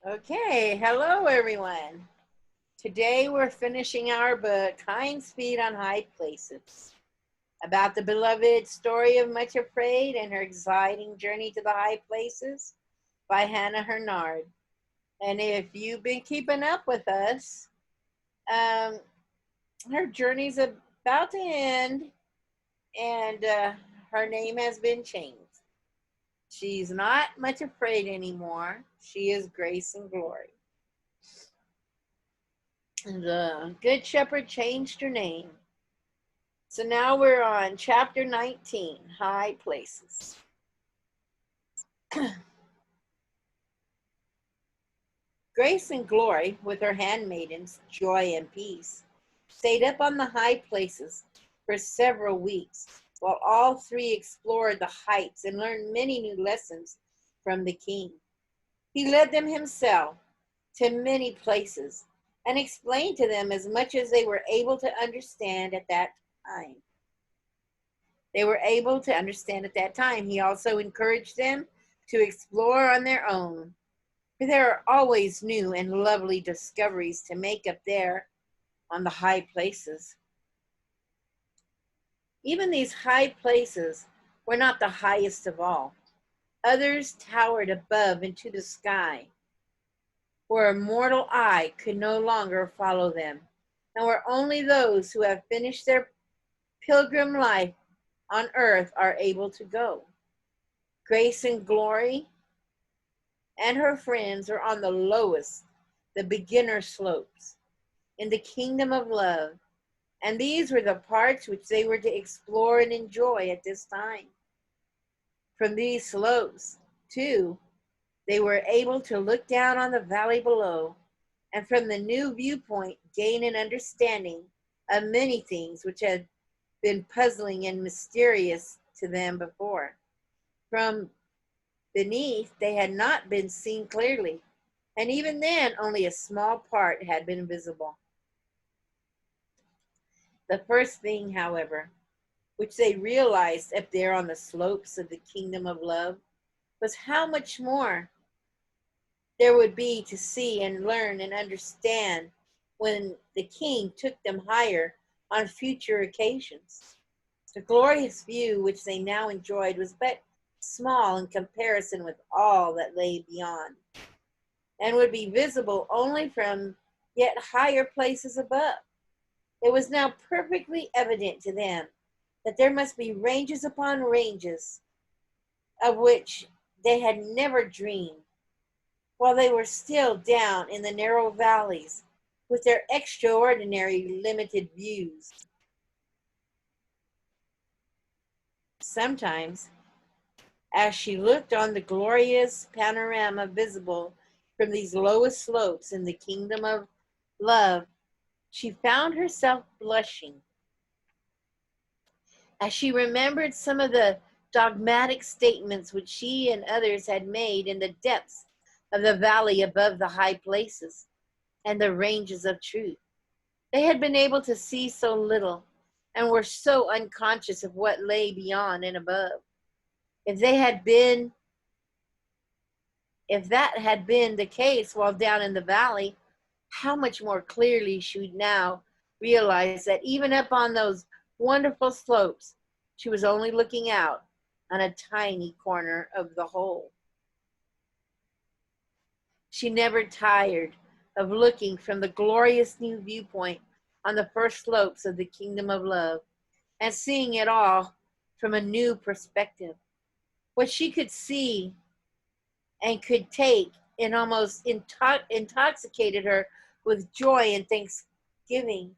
Okay, hello everyone. Today we're finishing our book, Hinds Feet on High Places, about the beloved story of Much Afraid and her exciting journey to the high places by Hannah Hernard. And if you've been keeping up with us, um, her journey's about to end and her name has been changed. She's not much afraid anymore. She is Grace and Glory. The Good Shepherd changed her name. So now we're on chapter 19, High Places. Grace and Glory, with her handmaidens, Joy and Peace, stayed up on the high places for several weeks, while all three explored the heights and learned many new lessons from the king. He led them himself to many places and explained to them as much as they were able to understand at that time. He also encouraged them to explore on their own, for there are always new and lovely discoveries to make up there on the high places. Even these high places were not the highest of all. Others towered above into the sky, where a mortal eye could no longer follow them, and where only those who have finished their pilgrim life on earth are able to go. Grace and Glory and her friends are on the lowest, the beginner slopes, in the kingdom of love, and these were the parts which they were to explore and enjoy at this time. From these slopes, too, they were able to look down on the valley below, and from the new viewpoint gain an understanding of many things which had been puzzling and mysterious to them before. From beneath, they had not been seen clearly, and even then only a small part had been visible. The first thing, however, which they realized up there on the slopes of the kingdom of love, was how much more there would be to see and learn and understand when the king took them higher on future occasions. The glorious view which they now enjoyed was but small in comparison with all that lay beyond, and would be visible only from yet higher places above. It was now perfectly evident to them that there must be ranges upon ranges of which they had never dreamed, while they were still down in the narrow valleys with their extraordinary limited views. Sometimes, as she looked on the glorious panorama visible from these lowest slopes in the kingdom of love, she found herself blushing as she remembered some of the dogmatic statements which she and others had made in the depths of the valley above the high places and the ranges of truth. They had been able to see so little and were so unconscious of what lay beyond and above. If they had been If that had been the case while down in the valley, how much more clearly she would now realize that even up on those wonderful slopes, she was only looking out on a tiny corner of the whole. She never tired of looking from the glorious new viewpoint on the first slopes of the kingdom of love and seeing it all from a new perspective. What she could see and could take and almost intoxicated her with joy and thanksgiving,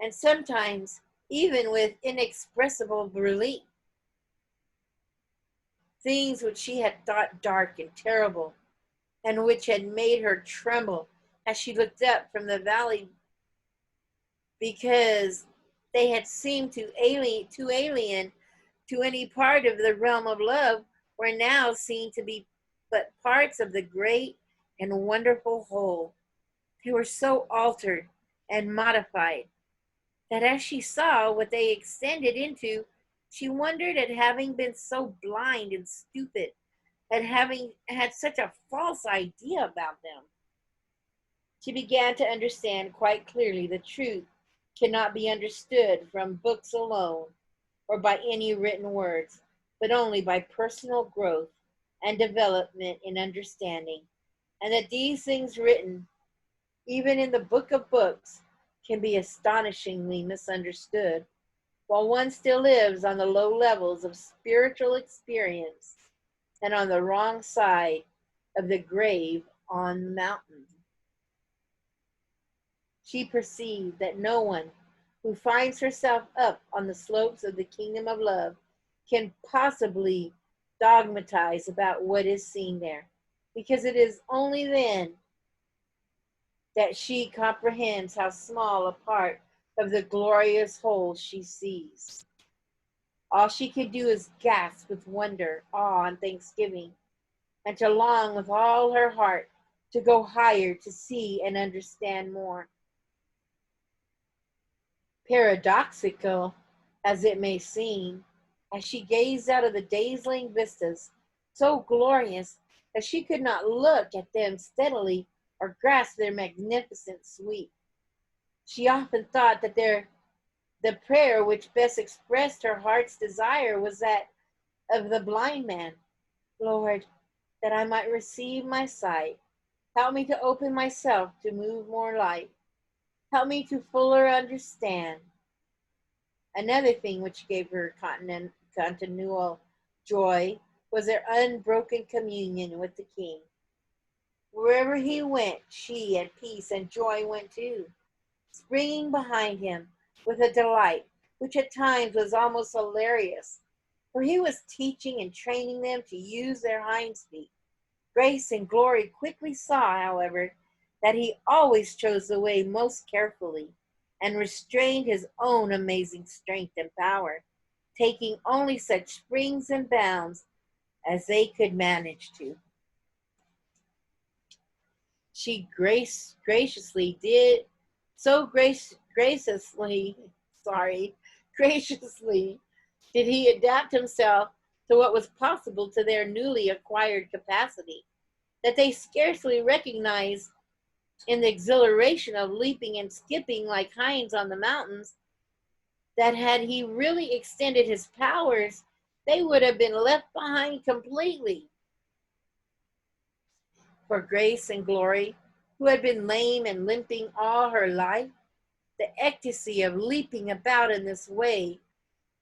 and sometimes even with inexpressible relief. Things which she had thought dark and terrible, and which had made her tremble as she looked up from the valley because they had seemed too alien to any part of the realm of love, were now seen to be but parts of the great and wonderful whole. They were so altered and modified that as she saw what they extended into, she wondered at having been so blind and stupid and having had such a false idea about them. She began to understand quite clearly the truth cannot be understood from books alone or by any written words, but only by personal growth and development in understanding, and that these things written, even in the book of books, can be astonishingly misunderstood, while one still lives on the low levels of spiritual experience and on the wrong side of the grave on the mountain. She perceived that no one who finds herself up on the slopes of the kingdom of love can possibly dogmatize about what is seen there, because it is only then that she comprehends how small a part of the glorious whole she sees. All she can do is gasp with wonder, awe, and thanksgiving, and to long with all her heart to go higher, to see and understand more. Paradoxical as it may seem, as she gazed out of the dazzling vistas, so glorious that she could not look at them steadily or grasp their magnificent sweep, she often thought that the prayer which best expressed her heart's desire was that of the blind man. Lord, that I might receive my sight, help me to open myself to move more light. Help me to fuller understand. Another thing which gave her continual joy was their unbroken communion with the King. Wherever he went, she and peace and joy went too, springing behind him with a delight which at times was almost hilarious, for he was teaching and training them to use their hinds feet. Grace and Glory quickly saw, however, that he always chose the way most carefully and restrained his own amazing strength and power, taking only such springs and bounds as they could manage to. She graciously did so graciously did he adapt himself to what was possible to their newly acquired capacity, that they scarcely recognized in the exhilaration of leaping and skipping like hinds on the mountains, that had he really extended his powers, they would have been left behind completely. For Grace and Glory, who had been lame and limping all her life, the ecstasy of leaping about in this way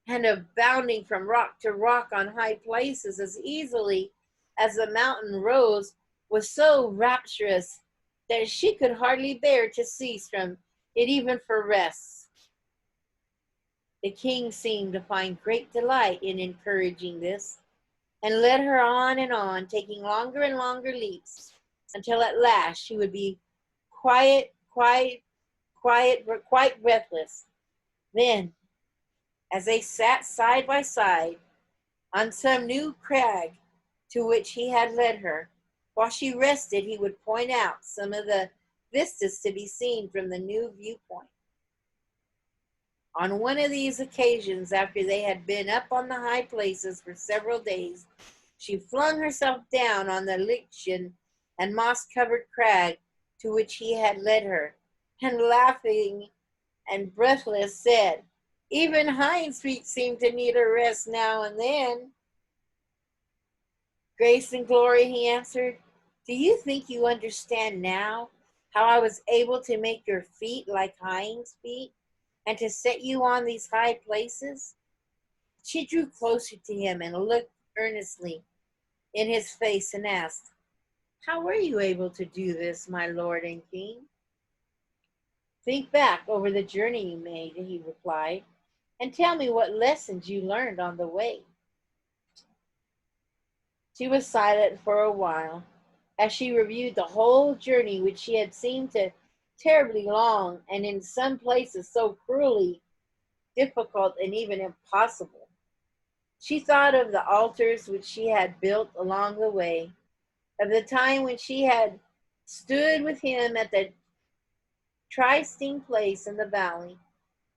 and of bounding from rock to rock on high places as easily as the mountain rose was so rapturous that she could hardly bear to cease from it even for rest. The King seemed to find great delight in encouraging this, and led her on and on, taking longer and longer leaps, until at last she would be quite breathless. Then, as they sat side by side on some new crag to which he had led her, while she rested, he would point out some of the vistas to be seen from the new viewpoint. On one of these occasions, after they had been up on the high places for several days, she flung herself down on the lichen and moss-covered crag to which he had led her, and laughing and breathless said, "Even hinds feet seem to need a rest now and then." "Grace and Glory," he answered, "do you think you understand now how I was able to make your feet like hinds' feet and to set you on these high places?" She drew closer to him and looked earnestly in his face and asked, "How were you able to do this, my Lord and King?" "Think back over the journey you made," he replied, "and tell me what lessons you learned on the way." She was silent for a while as she reviewed the whole journey, which she had seemed to terribly long and in some places so cruelly difficult and even impossible. She thought of the altars which she had built along the way, of the time when she had stood with him at the trysting place in the valley,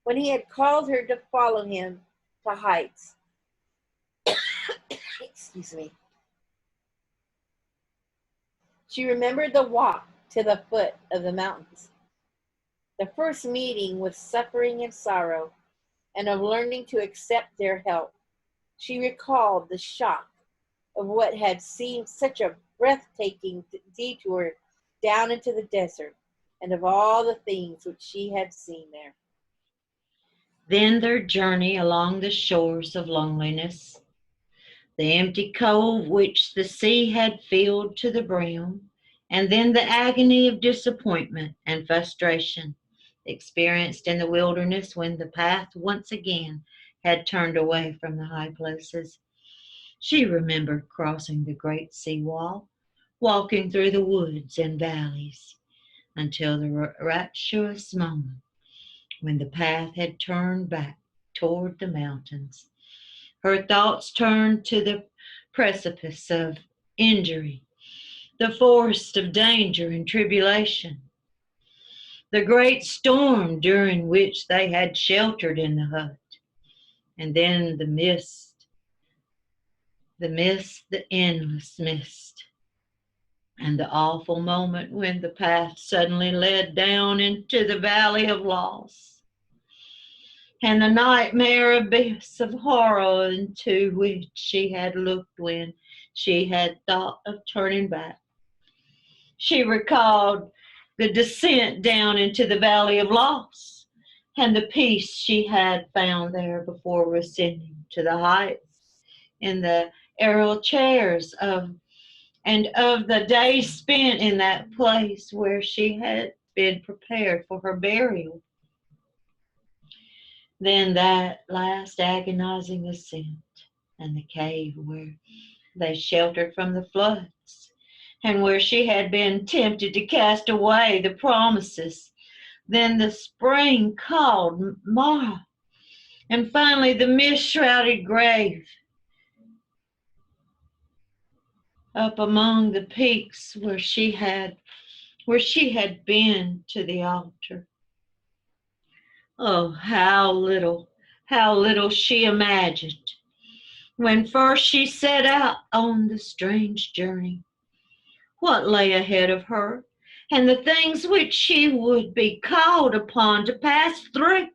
when he had called her to follow him to heights. Excuse me. She remembered the walk to the foot of the mountains, the first meeting with suffering and sorrow, and of learning to accept their help. She recalled the shock of what had seemed such a breathtaking detour down into the desert, and of all the things which she had seen there. Then their journey along the shores of loneliness, the empty cove which the sea had filled to the brim, and then the agony of disappointment and frustration experienced in the wilderness when the path once again had turned away from the high places. She remembered crossing the great sea wall, walking through the woods and valleys until the rapturous moment when the path had turned back toward the mountains. Her thoughts turned to the precipice of injury, the forest of danger and tribulation, the great storm during which they had sheltered in the hut, and then the mist, the endless mist, and the awful moment when the path suddenly led down into the valley of loss, and the nightmare abyss of horror into which she had looked when she had thought of turning back. She recalled the descent down into the valley of loss and the peace she had found there before ascending to the heights in the aerial chairs and of the days spent in that place where she had been prepared for her burial. Then that last agonizing ascent and the cave where they sheltered from the floods and where she had been tempted to cast away the promises. Then the spring called Mara, and finally the mist-shrouded grave up among the peaks where she had been to the altar. Oh, how little she imagined when first she set out on the strange journey, what lay ahead of her, and the things which she would be called upon to pass through.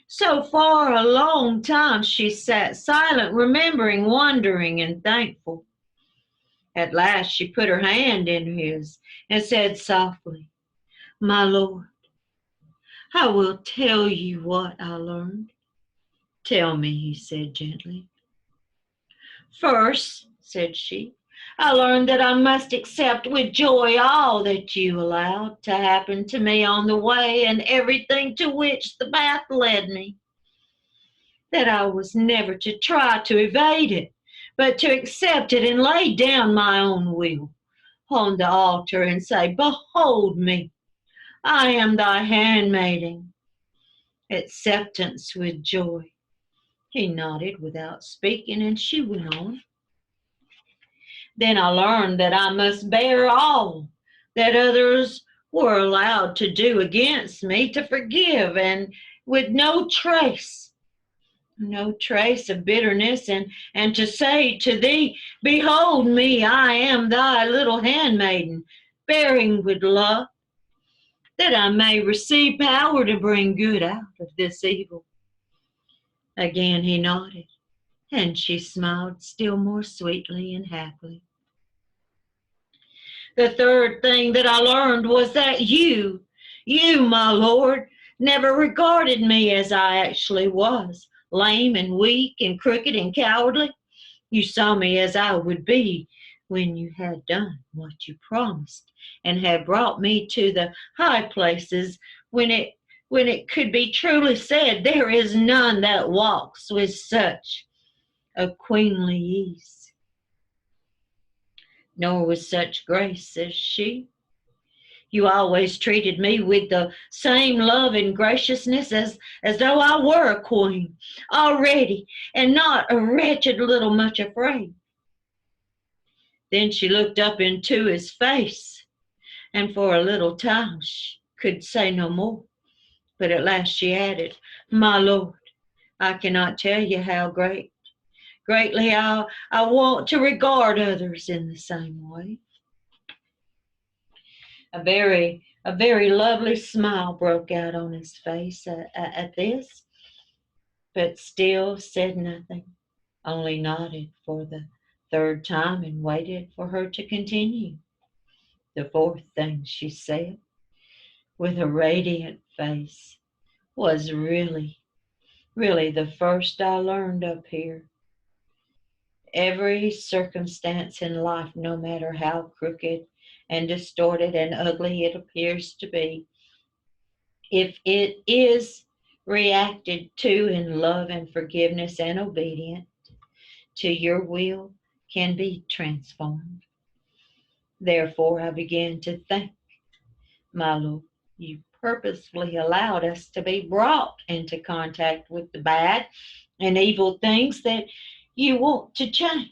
So for a long time she sat silent, remembering, wondering, and thankful. At last she put her hand in his and said softly, "My Lord, I will tell you what I learned." "Tell me," he said gently. "First," said she, "I learned that I must accept with joy all that you allowed to happen to me on the way and everything to which the path led me. That I was never to try to evade it, but to accept it and lay down my own will on the altar and say, 'Behold me, I am thy handmaiden.' Acceptance with joy." He nodded without speaking, and she went on. "Then I learned that I must bear all that others were allowed to do against me, to forgive, and with no trace of bitterness, and to say to thee, 'Behold me, I am thy little handmaiden, bearing with love, that I may receive power to bring good out of this evil.'" Again he nodded, and she smiled still more sweetly and happily. "The third thing that I learned was that you, my Lord, never regarded me as I actually was, lame and weak and crooked and cowardly. You saw me as I would be when you had done what you promised and had brought me to the high places when it could be truly said, 'There is none that walks with such a queenly ease, nor with such grace as she.' You always treated me with the same love and graciousness as though I were a queen already and not a wretched little much afraid." Then she looked up into his face, and for a little time she could say no more. But at last she added, "My Lord, I cannot tell you how greatly I want to regard others in the same way." A very lovely smile broke out on his face at this, but still said nothing, only nodded for the third time and waited for her to continue. The fourth thing she said, with a radiant face, was really the first I learned up here. Every circumstance in life, no matter how crooked and distorted and ugly it appears to be, if it is reacted to in love and forgiveness and obedience to your will, can be transformed. Therefore, I began to think, my Lord, you purposefully allowed us to be brought into contact with the bad and evil things that you want to change.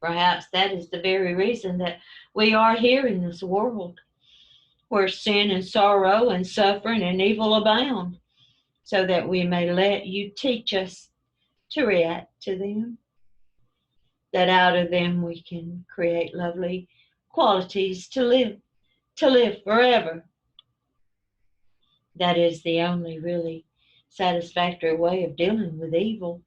Perhaps that is the very reason that we are here in this world, where sin and sorrow and suffering and evil abound, so that we may let you teach us to react to them, that out of them we can create lovely qualities to live forever. That is the only really satisfactory way of dealing with evil,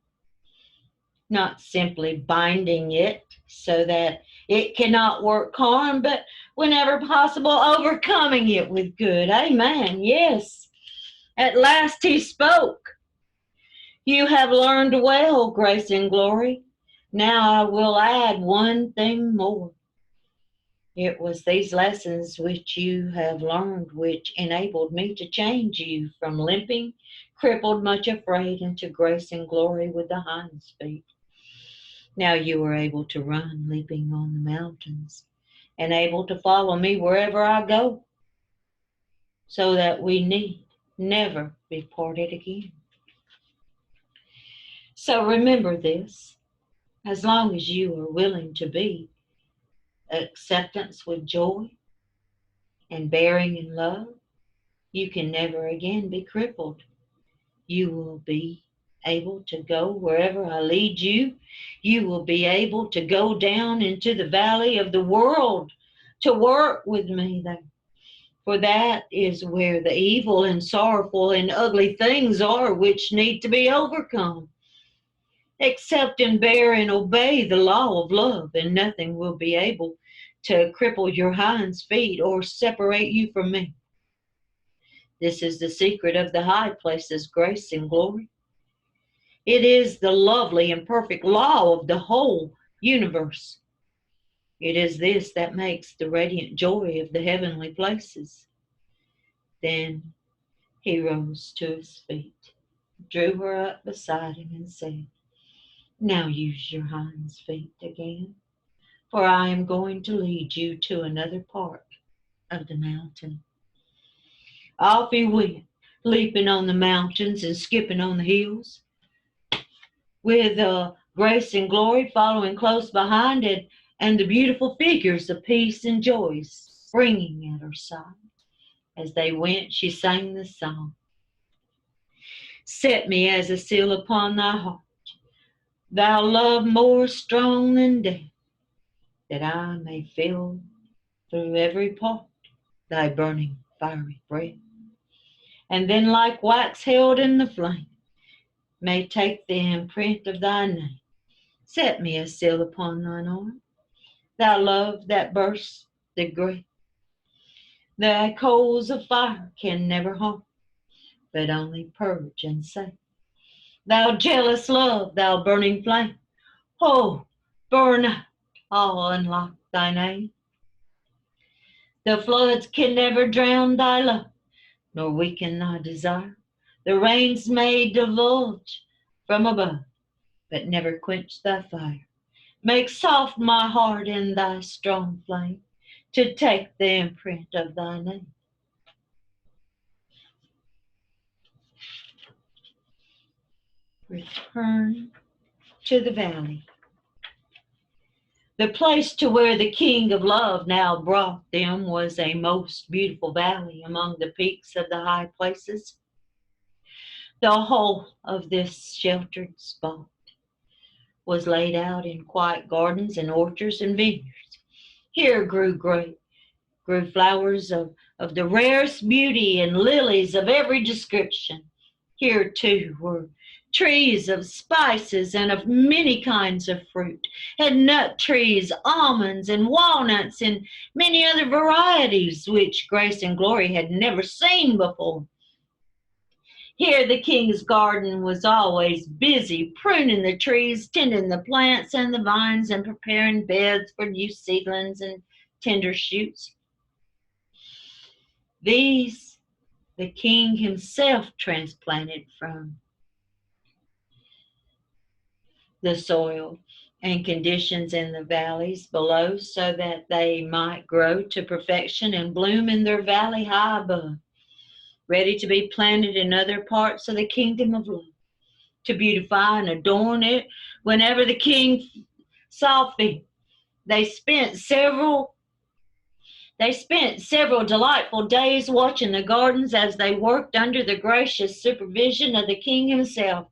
not simply binding it so that it cannot work harm, but whenever possible, overcoming it with good. Amen. Yes. At last he spoke. You have learned well, grace and glory. Now I will add one thing more. It was these lessons which you have learned which enabled me to change you from limping, crippled, much afraid, into grace and glory with the hinds feet. Now you are able to run, leaping on the mountains, and able to follow me wherever I go, so that we need never be parted again. So remember this, as long as you are willing to be acceptance with joy and bearing in love, you can never again be crippled. You will be able to go wherever I lead you. You will be able to go down into the valley of the world to work with me there. For that is where the evil and sorrowful and ugly things are which need to be overcome. Accept and bear and obey the law of love, and nothing will be able to cripple your hinds feet or separate you from me. This is the secret of the high places, grace and glory. It is the lovely and perfect law of the whole universe. It is this that makes the radiant joy of the heavenly places. Then he rose to his feet, drew her up beside him, and said, now use your hinds feet again, for I am going to lead you to another part of the mountain. Off he went, leaping on the mountains and skipping on the hills, with grace and glory following close behind it, and the beautiful figures of peace and joy springing at her side. As they went, she sang the song. Set me as a seal upon thy heart, thou love more strong than death, that I may feel through every part thy burning fiery breath, and then like wax held in the flame, may take the imprint of thy name. Set me a seal upon thine arm, thou love that bursts the grave. Thy coals of fire can never harm, but only purge and save. Thou jealous love, thou burning flame, oh, burn out all unlock thy name. The floods can never drown thy love, nor weaken thy desire. The rains may divulge from above, but never quench thy fire. Make soft my heart in thy strong flame, to take the imprint of thy name. Return to the valley. The place to where the King of Love now brought them was a most beautiful valley among the peaks of the high places. The whole of this sheltered spot was laid out in quiet gardens and orchards and vineyards. Here grew grew flowers of the rarest beauty and lilies of every description. Here, too, were trees of spices and of many kinds of fruit, and nut trees, almonds, and walnuts, and many other varieties which Grace and Glory had never seen before. Here the king's garden was always busy, pruning the trees, tending the plants and the vines, and preparing beds for new seedlings and tender shoots. These the king himself transplanted from the soil and conditions in the valleys below, so that they might grow to perfection and bloom in their valley high above, ready to be planted in other parts of the kingdom of love, to beautify and adorn it whenever the king saw fit. They spent several delightful days watching the gardens as they worked under the gracious supervision of the king himself,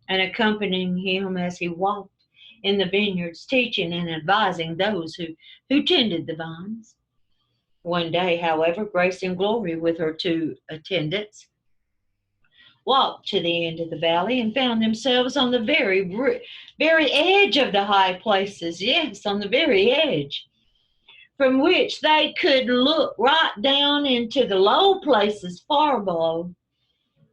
and accompanying him as he walked in the vineyards, teaching and advising those who tended the vines. One day, however, Grace and Glory, with her 2 attendants, walked to the end of the valley and found themselves on the very edge of the high places. Yes, on the very edge, from which they could look right down into the low places far below.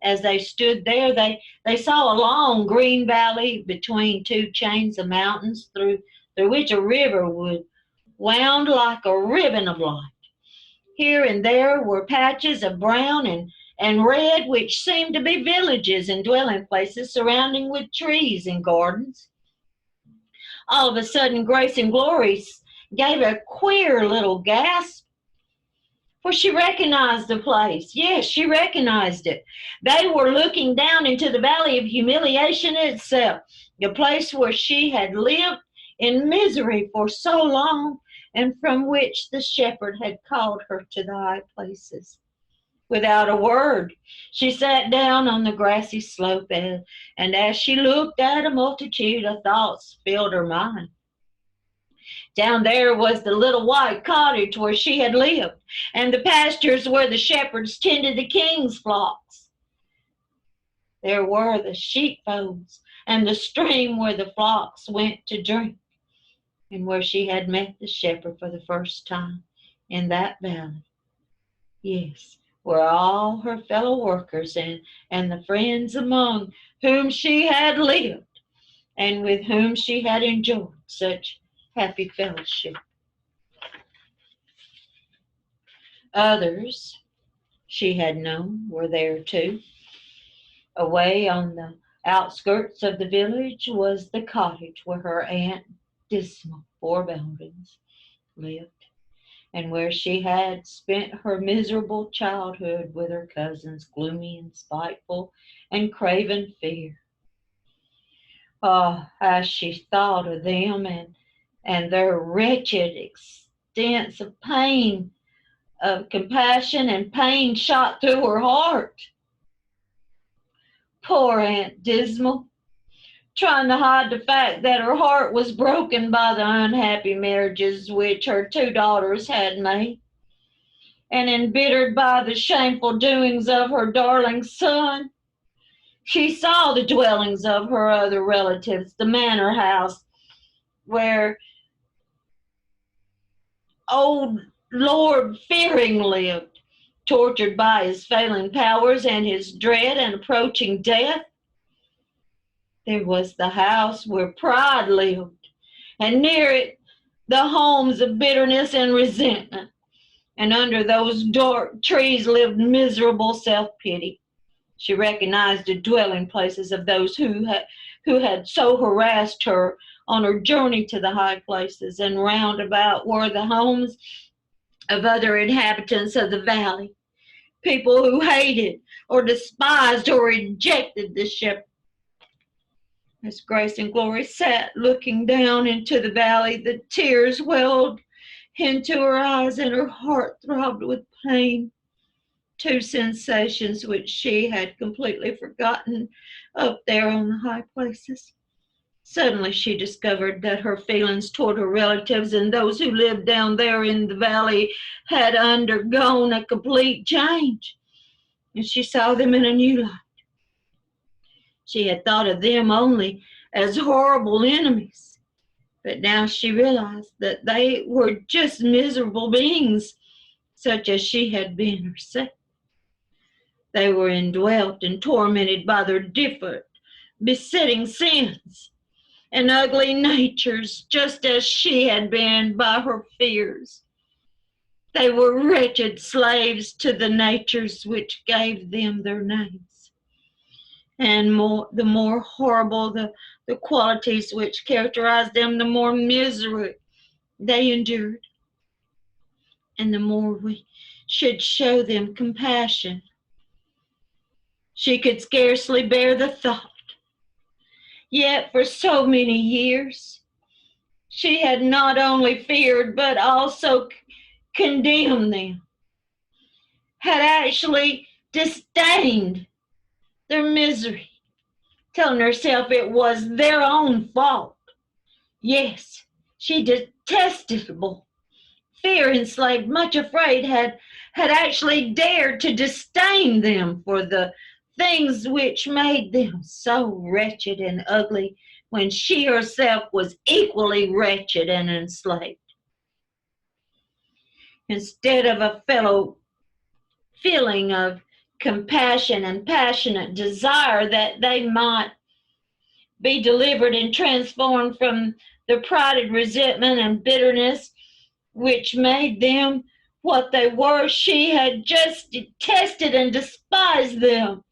As they stood there, they saw a long green valley between 2 chains of mountains, through which a river wound like a ribbon of light. Here and there were patches of brown and red, which seemed to be villages and dwelling places surrounding with trees and gardens. All of a sudden, Grace and Glory gave a queer little gasp, for she recognized the place. Yes, she recognized it. They were looking down into the valley of humiliation itself, the place where she had lived in misery for so long, and from which the shepherd had called her to the high places. Without a word, she sat down on the grassy slope, and as she looked at a multitude of thoughts filled her mind. Down there was the little white cottage where she had lived, and the pastures where the shepherds tended the king's flocks. There were the sheepfolds and the stream where the flocks went to drink, and where she had met the shepherd for the first time in that valley. Yes, were all her fellow workers and the friends among whom she had lived, and with whom she had enjoyed such happy fellowship. Others she had known were there too. Away on the outskirts of the village was the cottage where her Aunt Dismal Forebodings lived, and where she had spent her miserable childhood with her cousins, gloomy and spiteful and craven fear. Oh, as she thought of them and their wretched extents of pain, of compassion and pain shot through her heart. Poor Aunt Dismal, trying to hide the fact that her heart was broken by the unhappy marriages which her 2 daughters had made, and embittered by the shameful doings of her darling son. She saw the dwellings of her other relatives, the manor house where old Lord Fearing lived, tortured by his failing powers and his dread and approaching death. There was the house where Pride lived, and near it the homes of bitterness and resentment, and under those dark trees lived miserable self-pity. She recognized the dwelling places of those who had so harassed her on her journey to the high places, and round about were the homes of other inhabitants of the valley, people who hated or despised or rejected the shepherd. As Grace and Glory sat looking down into the valley, the tears welled into her eyes and her heart throbbed with pain, 2 sensations which she had completely forgotten up there on the high places. Suddenly she discovered that her feelings toward her relatives and those who lived down there in the valley had undergone a complete change, and she saw them in a new light. She had thought of them only as horrible enemies, but now she realized that they were just miserable beings, such as she had been herself. They were indwelt and tormented by their different, besetting sins and ugly natures, just as she had been by her fears. They were wretched slaves to the natures which gave them their names. And the more horrible the qualities which characterized them, the more misery they endured, and the more we should show them compassion. She could scarcely bear the thought. Yet for so many years, she had not only feared but also condemned them, had actually disdained their misery, telling herself it was their own fault. Yes, she detestable, fear enslaved, much afraid, had actually dared to disdain them for the things which made them so wretched and ugly when she herself was equally wretched and enslaved. Instead of a fellow feeling of compassion and passionate desire that they might be delivered and transformed from the pride and resentment and bitterness which made them what they were, she had just detested and despised them.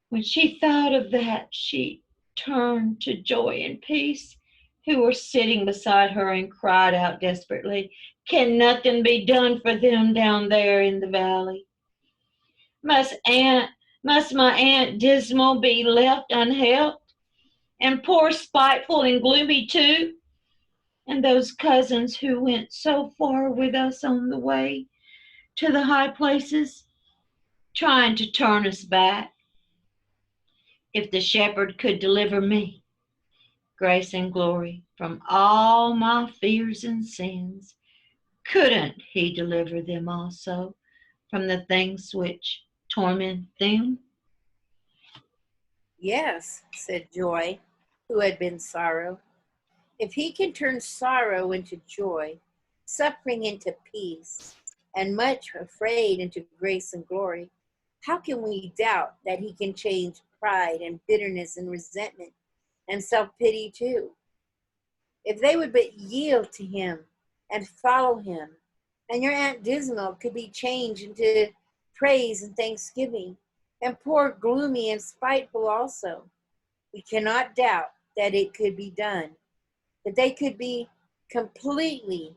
When she thought of that, she turned to Joy and Peace, who were sitting beside her, and cried out desperately, "Can nothing be done for them down there in the valley? Must my Aunt Dismal be left unhelped? And poor Spiteful and Gloomy too? And those cousins who went so far with us on the way to the high places, trying to turn us back? If the shepherd could deliver me, grace and glory, from all my fears and sins, couldn't he deliver them also from the things which torment them?" Yes, said Joy, who had been sorrow. If he can turn sorrow into joy, suffering into peace, and much afraid into grace and glory, how can we doubt that he can change pride and bitterness and resentment and self-pity too? If they would but yield to him and follow him, and your Aunt Dismal could be changed into praise and thanksgiving, and poor Gloomy and Spiteful also. We cannot doubt that it could be done, that they could be completely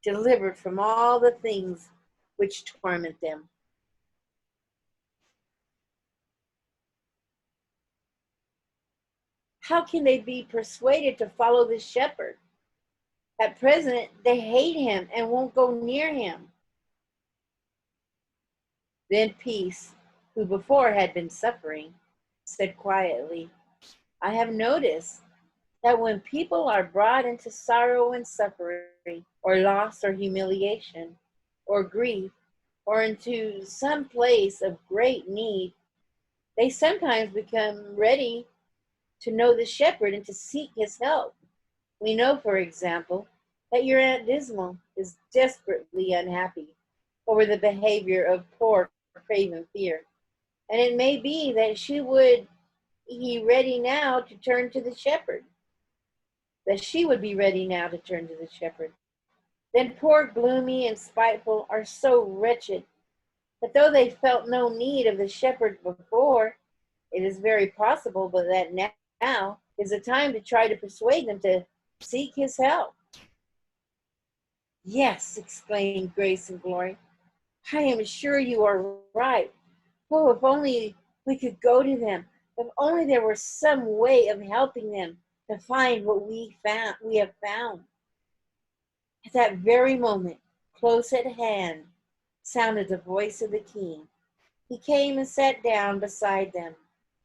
delivered from all the things which torment them. How can they be persuaded to follow the shepherd? At present, they hate him and won't go near him. Then Peace, who before had been suffering, said quietly, I have noticed that when people are brought into sorrow and suffering, or loss or humiliation, or grief, or into some place of great need, they sometimes become ready to know the shepherd and to seek his help. We know, for example, that your Aunt Dismal is desperately unhappy over the behavior of poor Craven Fear, and it may be that she would be ready now to turn to the shepherd, that she would be ready now to turn to the shepherd. Then poor Gloomy and Spiteful are so wretched that though they felt no need of the shepherd before, it is very possible but that now is the time to try to persuade them to seek his help. Yes, exclaimed Grace and Glory, I am sure you are right. Oh, if only we could go to them, if only there were some way of helping them to find what we have found. At that very moment, close at hand, sounded the voice of the king. He came and sat down beside them.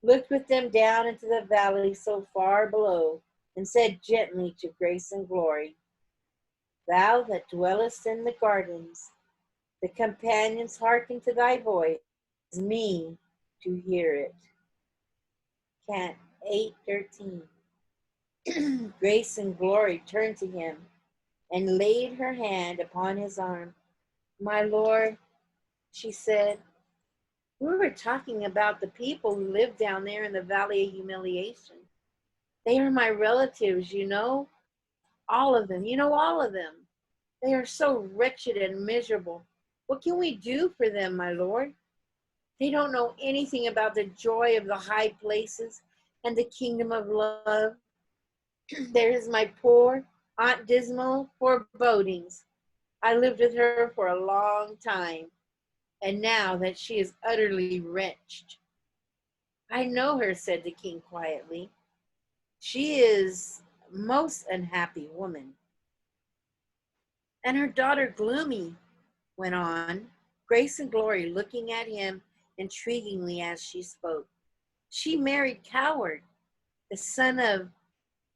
looked with them down into the valley so far below, and said gently to Grace and Glory, "Thou that dwellest in the gardens, the companions hearken to thy voice, me to hear it." Cant 8:13. Grace and Glory turned to him and laid her hand upon his arm. "My Lord," she said, "we were talking about the people who live down there in the Valley of Humiliation. They are my relatives, you know, all of them. You know all of them. They are so wretched and miserable. What can we do for them, my Lord? They don't know anything about the joy of the high places and the kingdom of love. There is my poor Aunt Dismal forebodings. I lived with her for a long time, and now that she is utterly wretched." "I know her," said the king quietly. "She is a most unhappy woman." "And her daughter Gloomy," went on Grace and Glory, looking at him intriguingly as she spoke. "She married Coward, the son of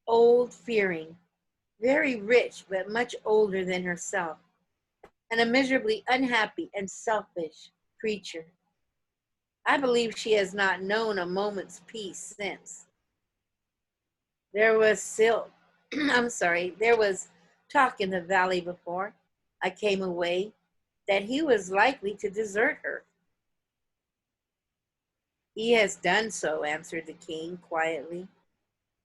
Old Fearing, very rich but much older than herself, and a miserably unhappy and selfish creature. I believe she has not known a moment's peace since. There was there was talk in the valley before I came away that he was likely to desert her." "He has done so," answered the king quietly,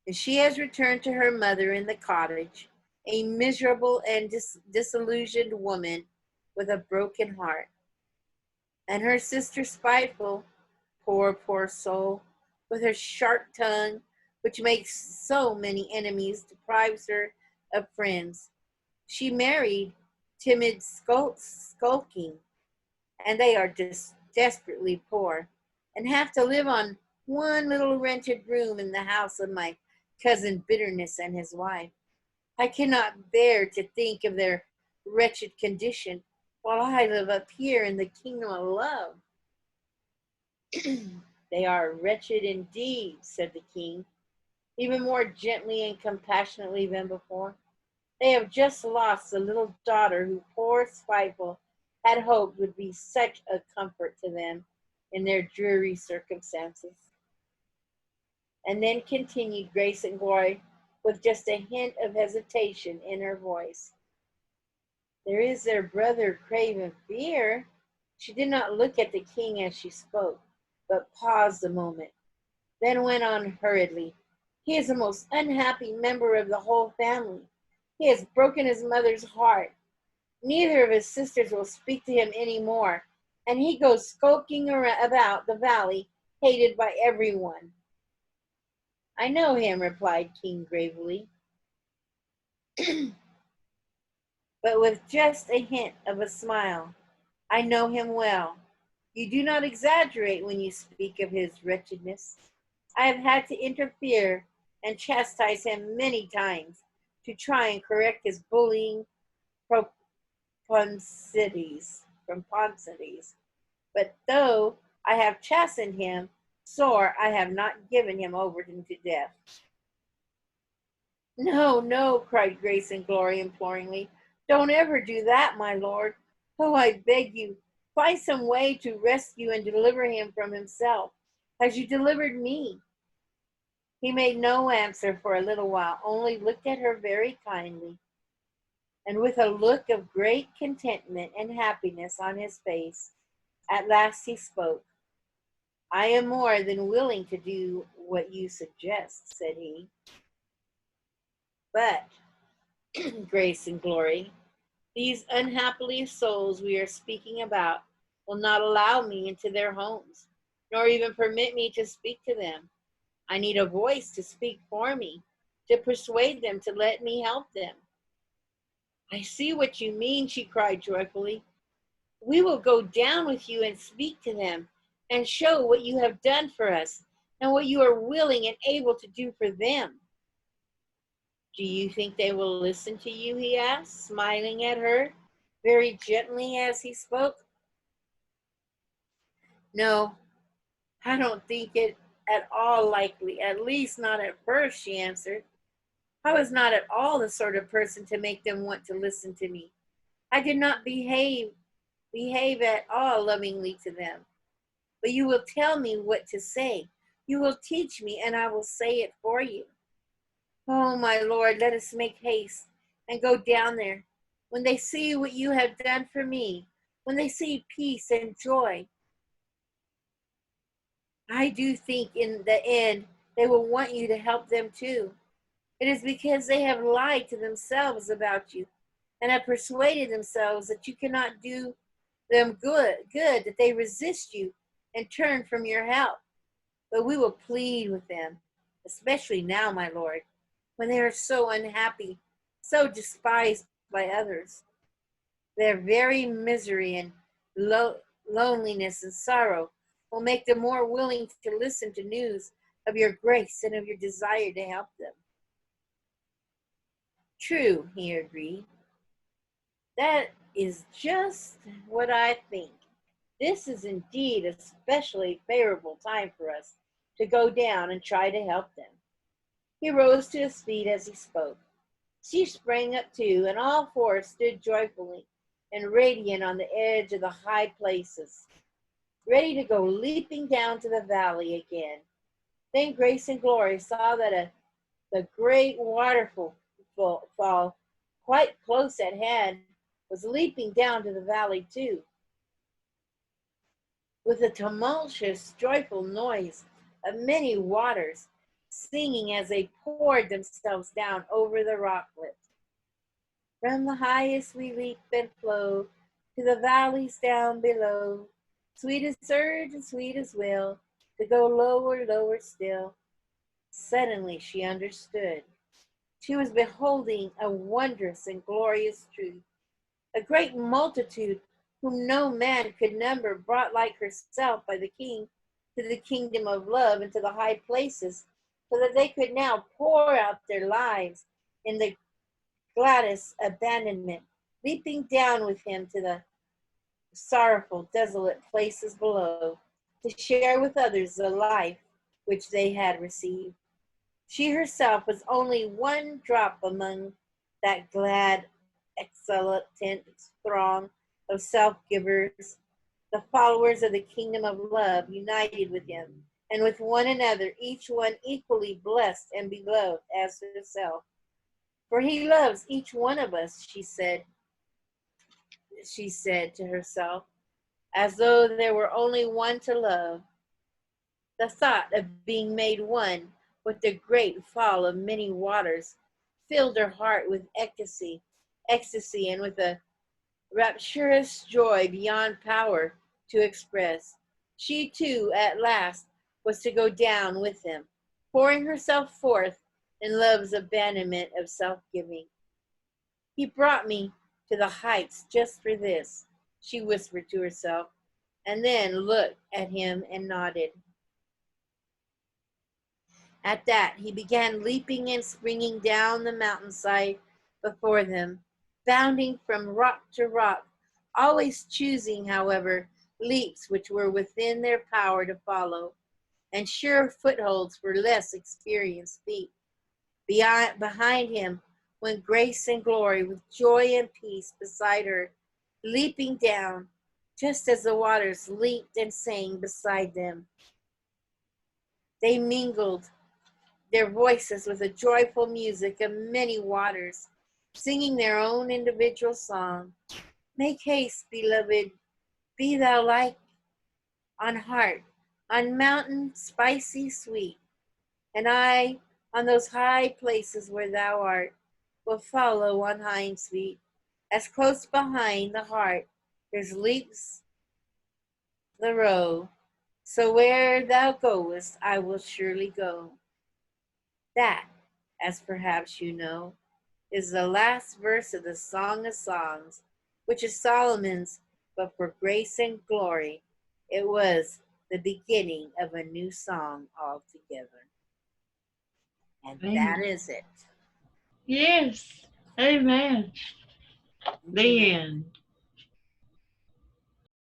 "and she has returned to her mother in the cottage, a miserable and disillusioned woman with a broken heart. And her sister Spiteful, poor soul, with her sharp tongue, which makes so many enemies, deprives her of friends. She married Timid Skulking, and they are just desperately poor, and have to live on one little rented room in the house of my cousin Bitterness and his wife. I cannot bear to think of their wretched condition while I live up here in the kingdom of love." "They are wretched indeed," said the king, even more gently and compassionately than before. "They have just lost the little daughter who poor Spiteful had hoped would be such a comfort to them in their dreary circumstances." And then continued Grace and Glory, with just a hint of hesitation in her voice, "There is their brother Craven Fear." She did not look at the king as she spoke, but paused a moment, then went on hurriedly. "He is the most unhappy member of the whole family. He has broken his mother's heart. Neither of his sisters will speak to him any more, and he goes skulking about the valley, hated by everyone." "I know him," replied King gravely, but with just a hint of a smile. "I know him well. You do not exaggerate when you speak of his wretchedness. I have had to interfere and chastise him many times to try and correct his bullying propensities. But though I have chastened him sore, I have not given him over to death." "No, no," cried Grace and Glory imploringly. "Don't ever do that, my lord. Oh, I beg you, find some way to rescue and deliver him from himself, as you delivered me." He made no answer for a little while, only looked at her very kindly, and with a look of great contentment and happiness on his face, at last he spoke. "I am more than willing to do what you suggest," said he. "But, Grace and Glory, these unhappy souls we are speaking about will not allow me into their homes, nor even permit me to speak to them. I need a voice to speak for me, to persuade them to let me help them." "I see what you mean," she cried joyfully. "We will go down with you and speak to them, and show what you have done for us, and what you are willing and able to do for them." "Do you think they will listen to you?" he asked, smiling at her very gently as he spoke. "No, I don't think it. at all likely, at least not at first, she answered. I was not at all the sort of person to make them want to listen to me. I did not behave at all lovingly to them. But you will tell me what to say. You will teach me, and I will say it for you. Oh, my Lord, let us make haste and go down there. When they see what you have done for me, when they see peace and joy, I do think in the end they will want you to help them too. It is because they have lied to themselves about you and have persuaded themselves that you cannot do them good that they resist you and turn from your help. But we will plead with them, especially now, my Lord, when they are so unhappy, so despised by others. Their very misery and loneliness and sorrow will make them more willing to listen to news of your grace and of your desire to help them. True, he agreed. That is just what I think. This is indeed a specially favorable time for us to go down and try to help them. He rose to his feet as he spoke. She sprang up too, and all four stood joyfully and radiant on the edge of the high places, ready to go leaping down to the valley again. Then Grace and Glory saw that the great waterfall quite close at hand was leaping down to the valley too, with a tumultuous, joyful noise of many waters singing as they poured themselves down over the rocklet. From the highest we leap and flow to the valleys down below. Sweet as surge and sweet as will to go lower, lower still. Suddenly she understood. She was beholding a wondrous and glorious truth. A great multitude whom no man could number brought like herself by the King to the kingdom of love and to the high places, so that they could now pour out their lives in the gladdest abandonment, leaping down with him to the sorrowful, desolate places below, to share with others the life which they had received. She herself was only one drop among that glad, exultant throng of self-givers, the followers of the kingdom of love, united with him, and with one another, each one equally blessed and beloved as herself. For he loves each one of us, she said to herself, as though there were only one to love. The thought of being made one with the great fall of many waters filled her heart with ecstasy, and with a rapturous joy beyond power to express. She too, at last, was to go down with him, pouring herself forth in love's abandonment of self-giving. He brought me to the heights just for this, she whispered to herself, and then looked at him and nodded. At that, he began leaping and springing down the mountainside before them, bounding from rock to rock, always choosing, however, leaps which were within their power to follow, and sure footholds for less experienced feet. Behind him went Grace and Glory with joy and peace beside her, leaping down, just as the waters leaped and sang beside them. They mingled their voices with the joyful music of many waters, singing their own individual song. Make haste, beloved, be thou like on heart, on mountain spicy sweet, and I, on those high places where thou art, will follow on Hinds' feet, as close behind the heart there leaps the roe, so where thou goest I will surely go. That, as perhaps you know, is the last verse of the Song of Songs, which is Solomon's, but for Grace and Glory, it was the beginning of a new song altogether. And that Amen. is it. Yes. Amen. The Amen. end.